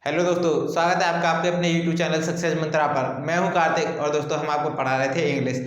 Hello दोस्तों, स्वागत है आपका आपके अपने YouTube चैनल सक्सेस मंत्रा पर। मैं हूं कार्तिक और दोस्तों हम आपको पढ़ा रहे थे इंग्लिश।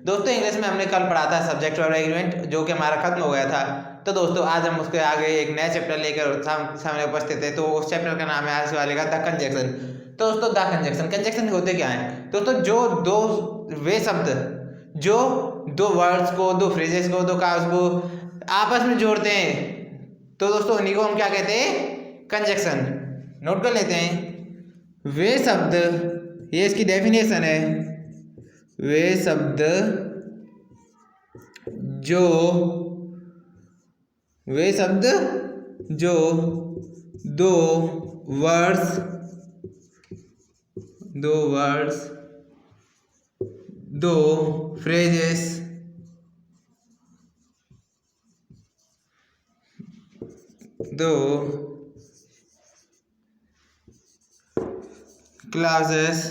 दोस्तों इंग्लिश में हमने कल पढ़ा था सब्जेक्ट वर्ब एग्रीमेंट, जो कि हमारा खत्म हो गया था। तो दोस्तों आज हम उसके आगे एक नया चैप्टर लेकर सामने उपस्थित है। तो उस चैप्टर का नाम है आज वाले का द कंजक्शन। तो दोस्तों द कंजक्शन होते क्या है? दोस्तों जो दो वे शब्द जो दो वर्ड्स को, दो फ्रेजेस को, दो काव्स को आपस में जोड़ते हैं, तो दोस्तों उन्हीं को हम क्या कहते हैं? कंजक्शन। नोट कर लेते हैं। वे शब्द, ये इसकी डेफिनेशन है, वे शब्द जो दो वर्ड्स दो फ्रेजेस दो क्लासेस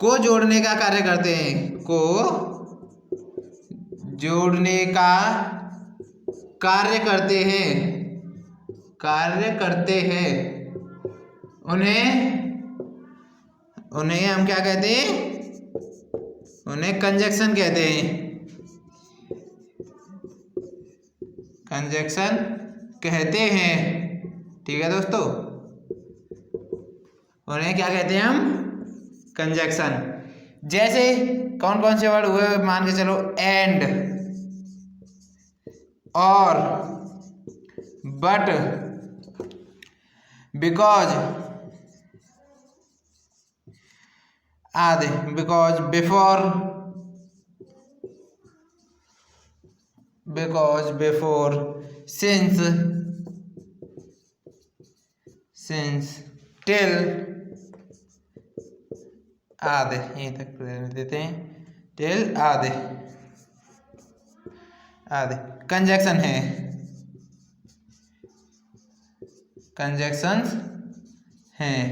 को जोड़ने का कार्य करते हैं, को जोड़ने का कार्य करते हैं, उन्हें हम क्या कहते हैं? उन्हें कंजक्शन कहते हैं। कंजक्शन कहते हैं, ठीक है दोस्तों। उन्हें क्या कहते हैं हम? कंजक्शन। जैसे कौन कौन से वर्ड हुए मान के चलो, एंड, और, बट, बिकॉज आदि, बिकॉज, बिफोर, सिंस, टिल आदि, यहीं तक देते हैं, टिल आदि कंजक्शन है, कंजक्शंस हैं,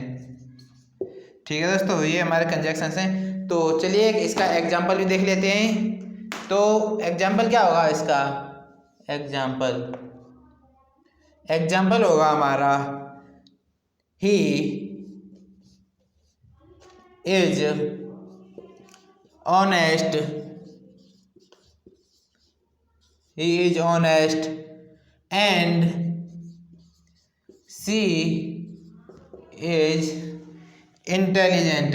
ठीक है दोस्तों। ये हमारे कंजक्शंस हैं। तो चलिए इसका एग्जाम्पल भी देख लेते हैं। तो एग्जाम्पल क्या होगा इसका? एग्जाम्पल होगा हमारा he is honest, and she is intelligent.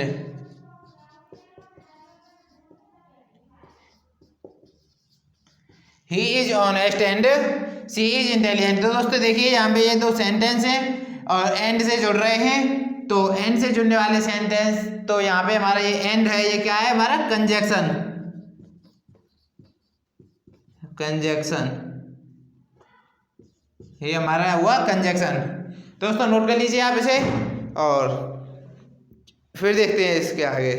He is honest and she is intelligent. तो दोस्तों देखिए यहाँ पे ये दो सेंटेंस हैं और एंड से जुड़ रहे हैं। तो एंड से जुड़ने वाले सेंटेंस, तो यहाँ पे हमारा ये एंड है, ये क्या है? हमारा कंजक्शन। ये हमारा हुआ कंजक्शन। दोस्तों नोट कर लीजिए आप इसे और फिर देखते हैं इसके आगे।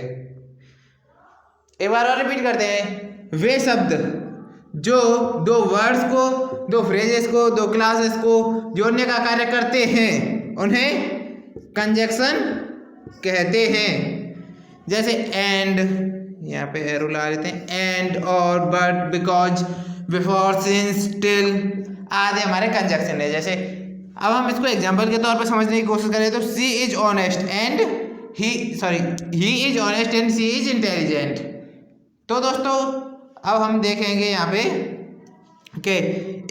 एक बार और रिपीट करते हैं। वे शब्द जो दो वर्ड्स को, दो फ्रेजेस को, दो क्लासेस को जोड़ने का कार्य करते हैं, उन्हें कंजक्शन कहते हैं। जैसे एंड, यहाँ पे एरो ला लेते हैं, एंड, और, but, because, before, since, till आदि हमारे कंजक्शन है। जैसे अब हम इसको एग्जाम्पल के तौर पर समझने की कोशिश करें तो she is honest and he is honest and she is intelligent. तो दोस्तों अब हम देखेंगे यहाँ पे कि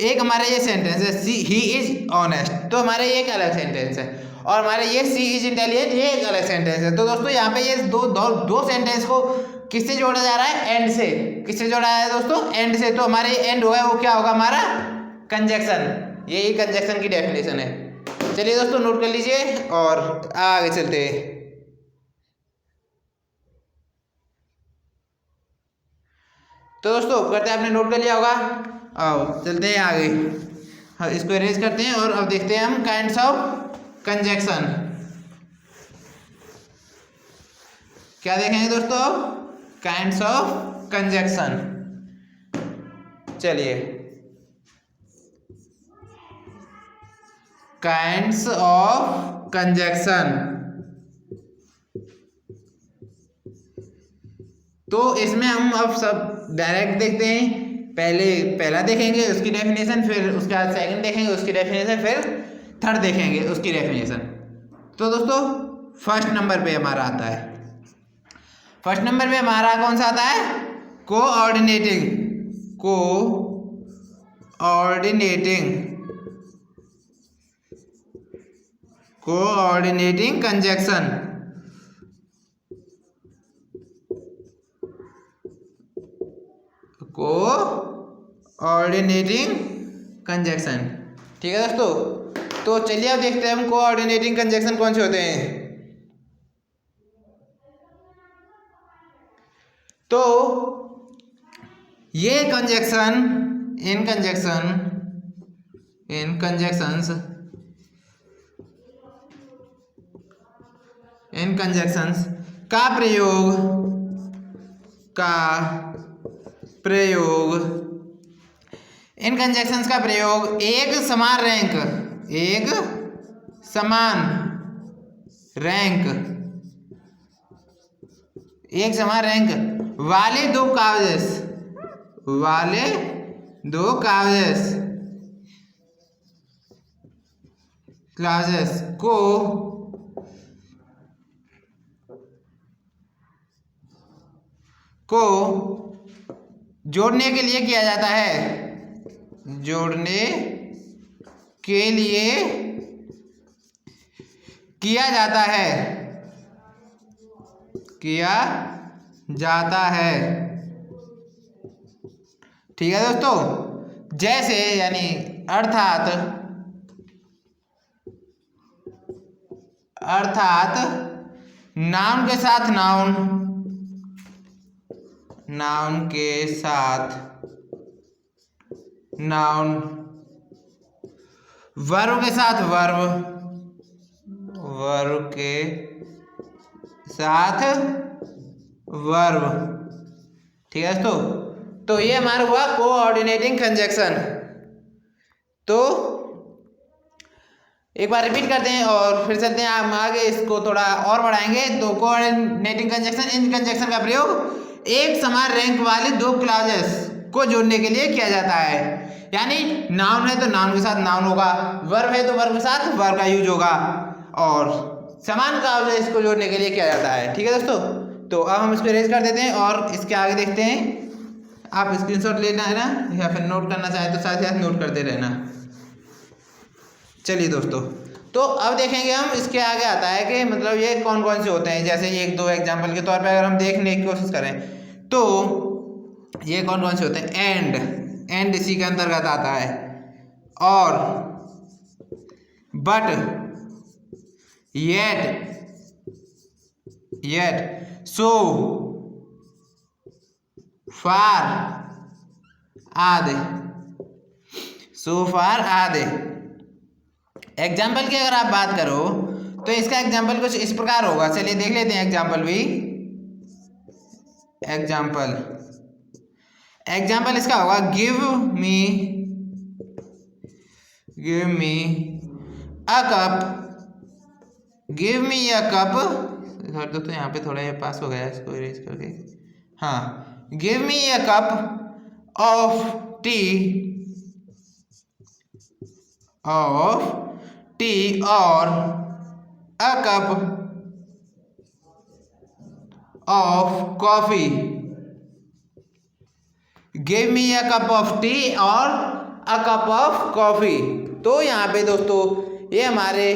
एक हमारा ये सेंटेंस है, ही इज ऑनेस्ट, तो हमारा ये एक अलग सेंटेंस है, और हमारा ये सी इज इंटेलिजेंट ये एक अलग सेंटेंस है। तो दोस्तों यहाँ पे ये दो सेंटेंस को किससे जोड़ा जा रहा है? एंड से। किससे जोड़ा है दोस्तों? एंड से। तो हमारे एंड होगा वो क्या होगा? हमारा कंजक्शन। यही कंजक्शन की डेफिनेशन है। चलिए दोस्तों नोट कर लीजिए और आगे चलते हैं। तो दोस्तों करते हैं, आपने नोट कर लिया होगा। आओ चलते हैं आगे। हाँ, इसको इरेज करते हैं और अब देखते हैं हम काइंड्स ऑफ कंजक्शन। क्या देखेंगे दोस्तों? Kinds of conjunction. चलिए, काइंड्स ऑफ कंजक्शन। तो इसमें हम अब सब डायरेक्ट देखते हैं। पहला देखेंगे उसकी डेफिनेशन, फिर उसके बाद सेकंड देखेंगे उसकी डेफिनेशन, फिर थर्ड देखेंगे उसकी डेफिनेशन। तो दोस्तों फर्स्ट नंबर पे हमारा आता है, फर्स्ट नंबर पे हमारा कौन सा आता है, coordinating, coordinating conjunction. Coordinating conjunction, ठीक है दोस्तों। तो चलिए अब देखते हैं हम कोऑर्डिनेटिंग कंजक्शन कौन से होते हैं। तो ये कंजक्शन इन कंजक्शंस का प्रयोग इन कंजक्शंस का प्रयोग एक समान रैंक वाले दो क्लॉजेस को जोड़ने के लिए किया जाता है, ठीक है दोस्तों। जैसे यानी अर्थात नाउन के साथ नाउन, वर्ब के साथ वर्ब, ठीक है दोस्तों। तो ये हमारा हुआ कोऑर्डिनेटिंग कंजक्शन। तो एक बार रिपीट करते हैं और फिर चलते हैं हम आगे, इसको थोड़ा और बढ़ाएंगे। तो कोऑर्डिनेटिंग कंजक्शन इन कंजक्शन का प्रयोग एक समान रैंक वाले दो क्लॉजेस को जोड़ने के लिए किया जाता है। यानी नाउन है तो नाउन के साथ नाउन होगा, वर्ब है तो वर्ब के साथ वर्ब का यूज होगा, और समान क्लॉजेस को जोड़ने के लिए किया जाता है, ठीक है दोस्तों। तो अब हम इसको रेज कर देते हैं और इसके आगे देखते हैं। आप स्क्रीनशॉट लेना है ना, या फिर नोट करना चाहें तो साथ साथ नोट करते रहना। चलिए दोस्तों, तो अब देखेंगे हम इसके आगे आता है कि मतलब ये कौन कौन से होते हैं। जैसे एक दो एग्जाम्पल के तौर पे अगर हम देखने की कोशिश करें तो ये कौन कौन से होते हैं। एंड इसी के अंतर्गत आता है, और बट, येट, सो, फार आदि। एग्जाम्पल की अगर आप बात करो तो इसका एग्जाम्पल कुछ इस प्रकार होगा। चलिए देख लेते हैं एग्जाम्पल भी। एग्जाम्पल इसका होगा गिव मी अ कप। दोस्तों यहाँ पे थोड़ा ये पास हो गया, इसको इरेज करके। हाँ, give me a cup of tea और a cup of coffee. Give me a cup of tea और अ कप ऑफ कॉफी। तो यहाँ पे दोस्तों ये हमारे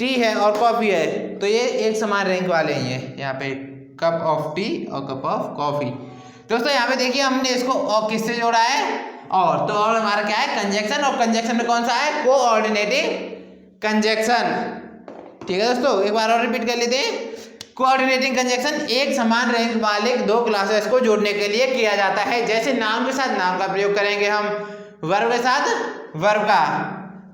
टी है और कॉफी है, तो ये एक समान रैंक वाले ही हैं। यहाँ पे कप ऑफ टी और कप ऑफ कॉफी। दोस्तों यहाँ पे देखिए हमने इसको और किससे जोड़ा है, और। तो और हमारा क्या है, कंजक्शन। और कंजक्शन में कौन सा है, कोऑर्डिनेटिंग कंजक्शन, ठीक है दोस्तों। एक बार और रिपीट कर लेते हैं। कोऑर्डिनेटिंग कंजक्शन एक समान रैंक वाले दो क्लासेस को जोड़ने के लिए किया जाता है। जैसे नाउन के साथ नाउन का प्रयोग करेंगे हम, वर्ब के साथ वर्ब का।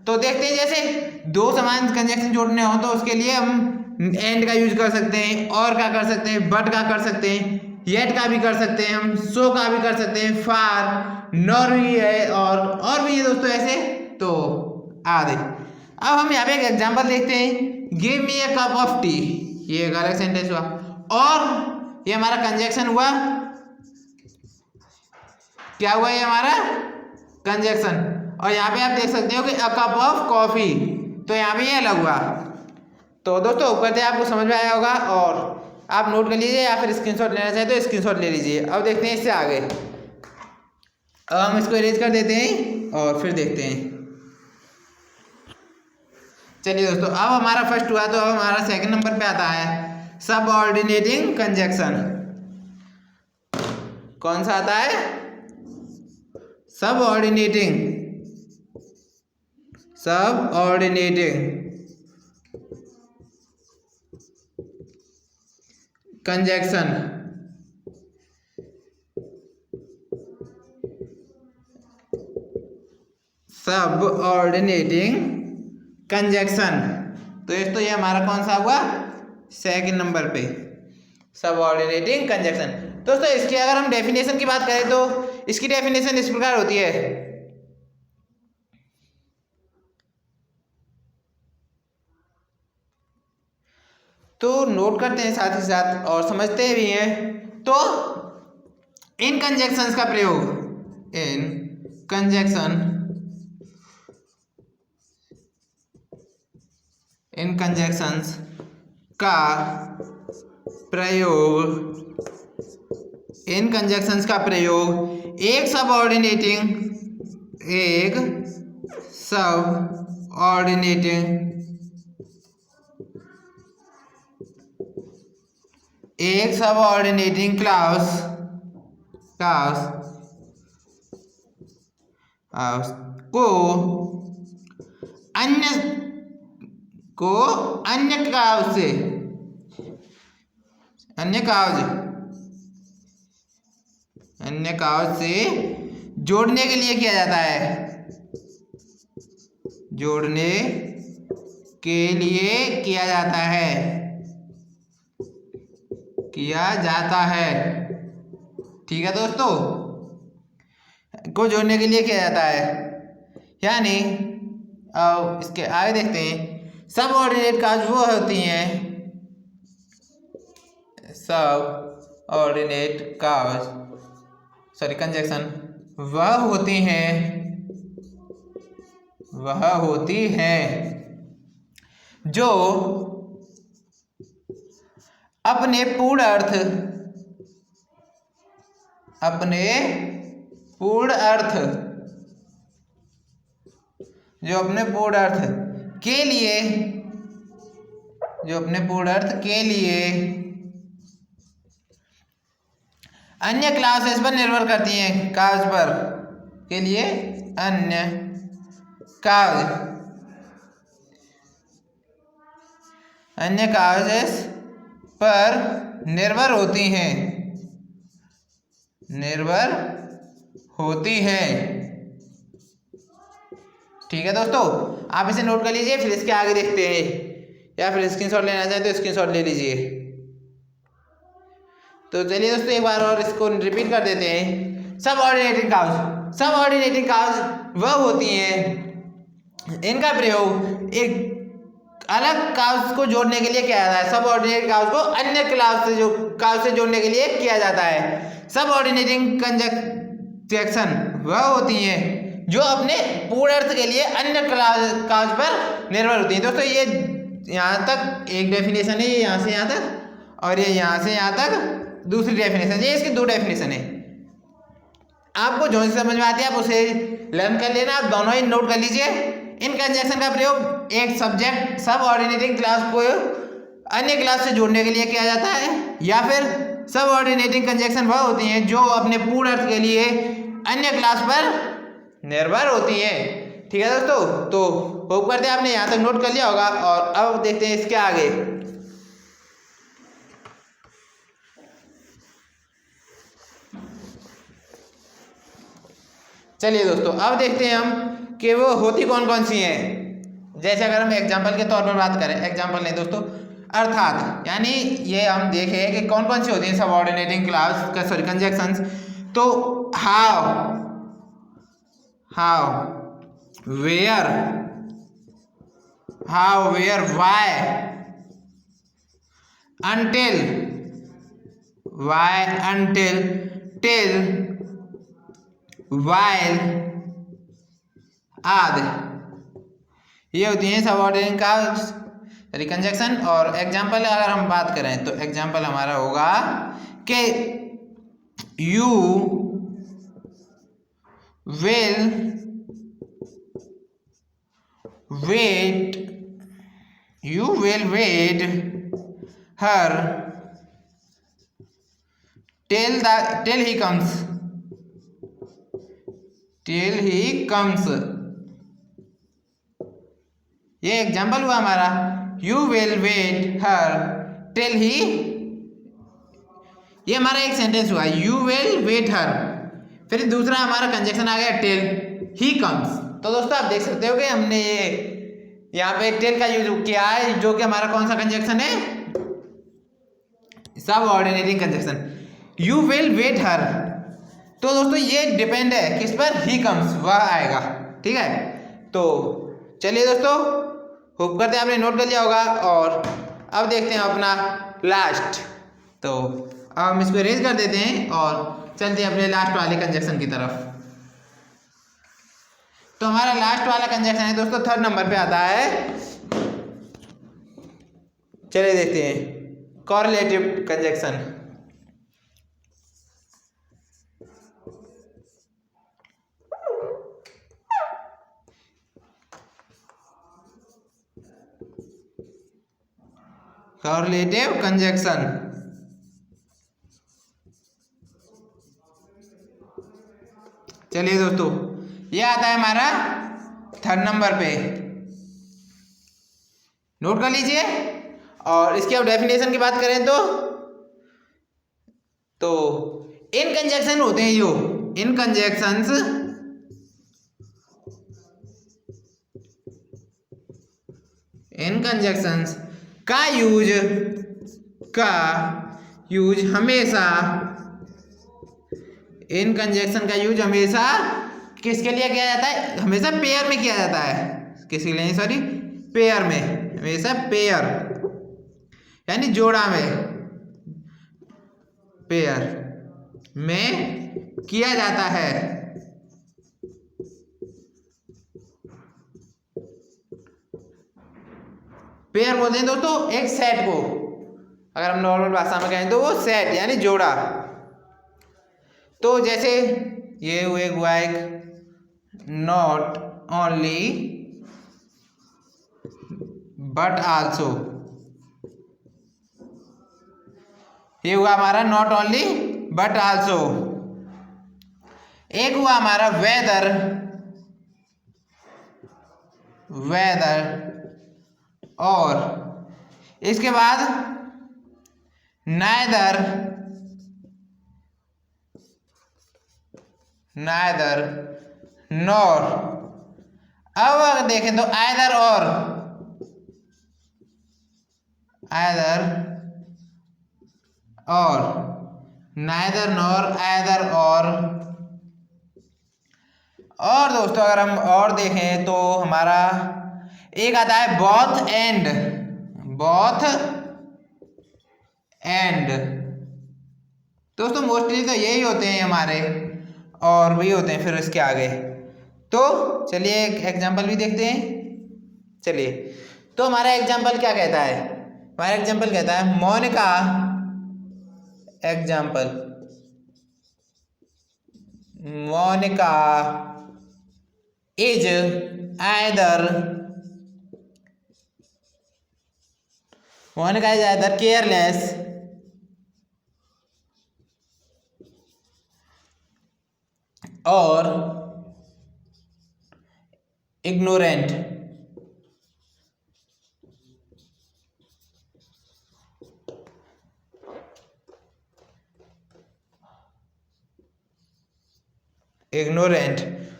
तो देखते हैं जैसे दो समान कंजक्शन जोड़ने हो तो उसके लिए हम एंड का यूज कर सकते हैं, और का कर सकते हैं, बट का कर सकते हैं, येट का भी कर सकते हैं हम, सो का भी कर सकते हैं, फार, नॉर भी है, और भी है दोस्तों ऐसे, तो आदि। अब हम यहाँ पे एक एग्जांपल देखते हैं। Give me a cup of T, ये एक अलग सेंटेंस हुआ, और ये हमारा कंजक्शन हुआ। क्या हुआ ये हमारा कंजक्शन। और यहाँ पे आप देख सकते हो कि अ कप ऑफ कॉफी, तो यहाँ पे ये अलग हुआ। तो दोस्तों ऊपर से आपको समझ में आया होगा और आप नोट कर लीजिए या फिर स्क्रीनशॉट लेना चाहे तो स्क्रीनशॉट ले लीजिए। अब देखते हैं इससे आगे। अब हम इसको इरेज कर देते हैं और फिर देखते हैं। चलिए दोस्तों, अब हमारा फर्स्ट हुआ तो अब हमारा सेकंड नंबर पे आता है सबऑर्डिनेटिंग कंजक्शन। कौन सा आता है? Subordinating conjunction. Subordinating conjunction. तो ये हमारा कौन सा हुआ? सेकंड नंबर पे सबऑर्डिनेटिंग कंजक्शन। दोस्तों इसकी अगर हम डेफिनेशन की बात करें तो इसकी डेफिनेशन इस प्रकार होती है। तो नोट करते हैं साथ ही साथ और समझते भी हैं। तो इन कंजक्शंस का प्रयोग, इन कंजक्शंस का प्रयोग एक सबऑर्डिनेटिंग क्लास को अन्य काउज से जोड़ने के लिए किया जाता है। ठीक है दोस्तों, को जोड़ने के लिए किया जाता है। यानी अब इसके आगे देखते हैं। सबऑर्डिनेट काउज वो होती हैं, कंजक्शन वह होती हैं जो अपने पूर्ण अर्थ के लिए अन्य क्लासेस पर निर्भर करती हैं। अन्य काउजेस पर निर्भर होती हैं। ठीक है दोस्तों, आप इसे नोट कर लीजिए, फिर इसके आगे देखते हैं या फिर स्क्रीनशॉट लेना चाहे तो स्क्रीनशॉट ले लीजिए। तो चलिए दोस्तों एक बार और इसको रिपीट कर देते हैं। सबऑर्डिनेटिंग काउज वह होती हैं, इनका प्रयोग एक अलग काउज को जोड़ने के लिए किया जाता है। सबऑर्डिनेट काउज को अन्य काउज से जोड़ने के लिए किया जाता है। सबऑर्डिनेटिंग कंजक्शन वह होती हैं जो अपने पूर्ण अर्थ के लिए अन्य काउज पर निर्भर होती हैं। दोस्तों ये यहाँ तक एक डेफिनेशन है, ये यहाँ से यहाँ तक, और ये यहाँ से यहाँ तक दूसरी डेफिनेशन। ये इसकी दो डेफिनेशन है। आपको जो सी समझ में आती है आप उसे लर्न कर लेना, आप दोनों ही नोट कर लीजिए। इन कंजक्शन का प्रयोग एक सबऑर्डिनेटिंग क्लास को अन्य क्लास से जोड़ने के लिए किया जाता है, या फिर सबऑर्डिनेटिंग कंजक्शन वह होती हैं जो अपने पूर्ण अर्थ के लिए अन्य क्लास पर निर्भर होती हैं। ठीक है दोस्तों, तो होप करते हैं आपने यहाँ तक नोट कर लिया होगा। और अब देखते हैं इसके आगे। चलिए दोस्तों अब देखते हैं हम कि वो होती कौन कौन सी हैं। जैसे अगर हम एग्जाम्पल के तौर पर बात करें, एग्जाम्पल लें दोस्तों, अर्थात यानी ये हम देखें कि कौन कौन सी होती हैं सबऑर्डिनेटिंग कंजक्शंस। तो how, where, why, until, till, while आदि, ये होती हैं सबऑर्डिनेटिंग काउज रिकंजक्शन। और एग्जाम्पल अगर हम बात करें तो एग्जाम्पल हमारा होगा कि you will wait her till he comes। ये एग्जाम्पल हुआ हमारा, you will wait her till he, ये हमारा एक सेंटेंस हुआ, यू विल वेट हर। फिर दूसरा हमारा कंजक्शन आ गया टिल ही कम्स। तो दोस्तों आप देख सकते हो कि हमने ये यहाँ पे टिल का यूज किया है, जो कि हमारा कौन सा कंजक्शन है, sub ordinary conjunction. You will wait her, तो दोस्तों ये डिपेंड है किस पर, ही कम्स, वह आएगा। ठीक है, तो चलिए दोस्तों, होप करते हैं आपने नोट कर लिया होगा। और अब देखते हैं अपना लास्ट, तो अब हम इसको इरेज कर देते हैं और चलते हैं अपने लास्ट वाले कंजक्शन की तरफ। तो हमारा लास्ट वाला कंजक्शन है दोस्तों 3rd नंबर पे आता है। चलिए देखते हैं, कॉरलेटिव कंजक्शन। कॉरलेटिव कंजक्शन, चलिए दोस्तों, ये आता है हमारा 3rd नंबर पे, नोट कर लीजिए। और इसकी अब डेफिनेशन की बात करें तो इन कंजक्शन होते हैं, जो इन कंजक्शंस का यूज हमेशा, इन कंजक्शन का यूज हमेशा किसके लिए किया जाता है, हमेशा पेयर में किया जाता है। किसके लिए, सॉरी, पेयर में, हमेशा पेयर यानी जोड़ा में, पेयर में किया जाता है। पेयर बोलते हैं दोस्तों एक सेट को, अगर हम नॉर्मल भाषा में कहें तो वो सेट यानी जोड़ा। तो जैसे ये हुआ एक नॉट ओनली बट आल्सो, ये हुआ हमारा नॉट ओनली बट आल्सो। एक हुआ हमारा वेदर और इसके बाद नाइदर नॉर। अब अगर देखें तो आइदर और नाइदर नॉर, आइदर और दोस्तों अगर हम और देखें तो हमारा एक आता है बोथ एंड। दोस्तों मोस्टली तो यही होते हैं हमारे, और वही होते हैं फिर इसके आगे। तो चलिए एक एग्जांपल भी देखते हैं। चलिए, तो हमारा एग्जांपल क्या कहता है, हमारा एग्जांपल कहता है मोनिका इज आइदर केयरलेस और ignorant।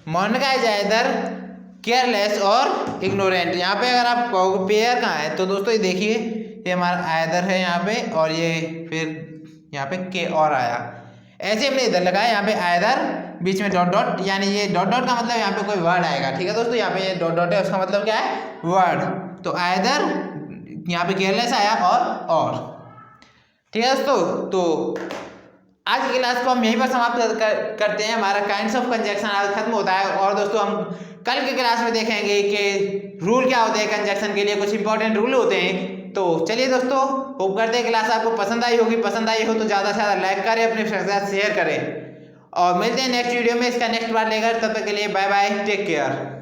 Monica is either careless और इग्नोरेंट। यहाँ पे अगर आप कहोगे पेयर कहाँ है, तो दोस्तों ये देखिए, ये हमारा आइदर है यहाँ पे, और ये फिर यहाँ पे के और आया, ऐसे हमने इधर लगाया, यहाँ पे आइदर, बीच में डॉट डॉट, यानी ये डॉट डॉट का मतलब यहाँ पे कोई वर्ड आएगा। ठीक है दोस्तों, यहाँ पे ये डॉट डॉट है, उसका मतलब क्या है, वर्ड। तो आइदर यहाँ पे केयरलेस आया और ठीक है दोस्तों। तो आज की क्लास को हम यहीं पर समाप्त करते हैं। हमारा काइंड्स ऑफ कंजक्शन आज खत्म होता है और दोस्तों हम कल की क्लास में देखेंगे कि रूल क्या होते हैं कंजक्शन के लिए, कुछ इंपॉर्टेंट रूल होते हैं। तो चलिए दोस्तों, होप करते हैं क्लास आपको पसंद आई होगी। पसंद आई हो तो ज़्यादा से ज़्यादा लाइक करें, अपने फ्रेंड्स के साथ शेयर करें और मिलते हैं नेक्स्ट वीडियो में इसका नेक्स्ट पार्ट लेकर। तब तक के लिए बाय बाय, टेक केयर।